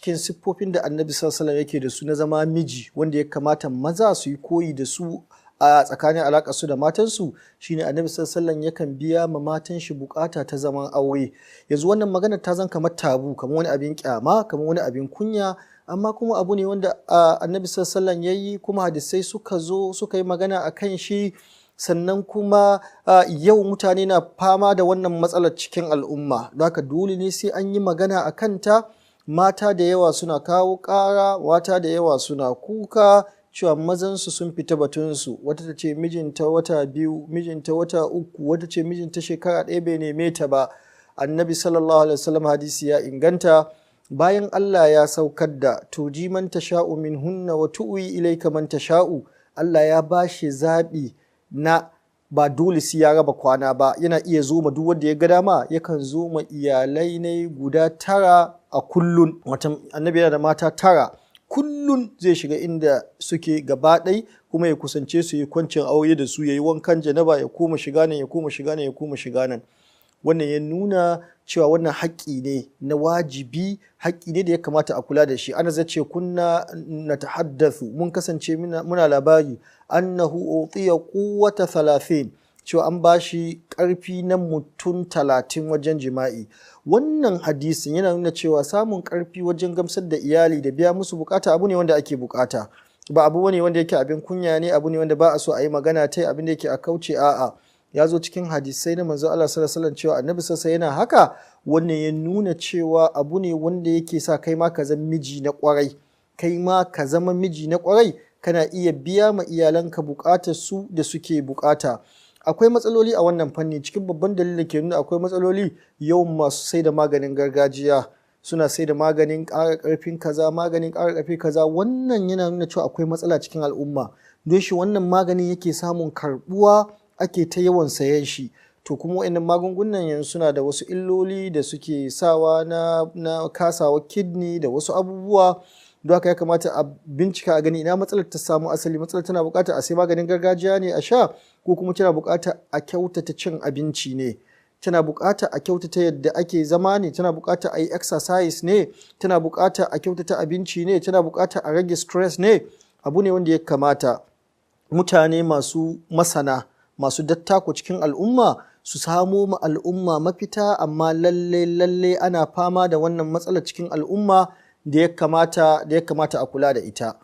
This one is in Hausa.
cikin siffofin da Annabi sallallahu alaihi wasallam yake da su na zama miji wanda ya kamata maza su yi koyi da su a tsakanin alaƙar su da matansu shine Annabi sallallahu alaihi wasallam yakan biya ma matan shi bukata ta zaman aure. Yanzu wannan magana ta zan kamar tabu, kamar wani abin kyama, kamar wani abin kunya, amma kuma abu ne wanda Annabi sallallahu alaihi wasallam yayi, kuma hadisai suka zo suka yi magana akan shi. Sannan kuma yau mutane na fama da wannan matsalar cikin al'umma, don haka dole ne sai an yi magana a kanta. Mata da yawa suna kawo ƙara, mata da yawa suna kuka cewa mazansu sun fita batunsu. Wata ta ce mijinta wata 2, mijinta wata 3, wata ce mijinta shekara 1 bai neme ta ba. Annabi sallallahu alaihi wasallam hadisi ya inganta, bayan Allah ya saukar da tuji man tasha'u minhunna wa tu'wi ilayka man tasha'u, Allah ya bashi zaɓi na ba dole sai ya raba kwana ba, yana iya zo ma duk wanda ya ga dama, yakan zo ma iyalai ne guda 9 a kullun. Wata Annabi yana da mata 9, kullun zai shiga inda suke gaba ɗai, kuma ya kusance su, ya kwancin aure da su, ya yi wankan janaba, ya koma shiga nan, ya koma shiga nan, ya koma shiga nan. Wannan ya nuna cewa wannan haƙƙi ne na wajibi, haƙƙi ne da ya kamata a kula da shi. Ana zace kunna natahaddathu, mun kasance muna labari, annahu utiya quwwata 30, cewa an bashi ƙarfi na mutum 30 wajen jima'i. Wannan hadisin yana nuna cewa samun ƙarfi wajen gamsar da iyali da biya musu bukata abu ne wanda ake bukata, ba abu ne wanda yake abin kunya ne, abu ne wanda ba a so a yi magana ta abin da yake a kauce. A'a, ya zo cikin hadisai na manzo Allah sallallahu alaihi wasallam cewa Annabi sallallahu yana haka. Wannan ya nuna cewa abu ne wanda yake sa kai ma ka zama miji na kwarai, kai ma ka zama miji na kwarai, kana iya biya ma iyalanka bukatar su da suke bukata. Akwai matsaloli a wannan fanni, cikin babban dalilin da ke nuna akwai matsaloli, yawan masu sai da maganin gargajiya, suna sai da maganin ƙara ƙarfin kaza, maganin ƙara ƙarfi kaza. Wannan yana nuna cewa akwai matsala cikin al'umma, don shi wannan maganin yake samun karbuwa, ake ta yawan sayen shi. To kuma wa'annan magungunan yanzu suna da wasu illoli da suke sawa na kasawa kidney da wasu abubuwa. Don haka ya kamata a bincika a gani ina matsalar ta samu asali. Matsalar tana buƙatar a sai maganin gargajiya ne a sha, ko kuma tana buƙatar a kyautata cin abinci ne, tana buƙatar a kyautata yadda ake zama ne, tana buƙatar a yi exercise ne, tana buƙatar a kyautata abinci ne, tana buƙatar a rage stress ne. Abu ne wanda ya kamata mutane masu masana, masu dattako cikin al'umma su samo ma al'umma mafita. Amma lalle ana fama da wannan matsalar cikin al'umma da ya kamata a kula da ita.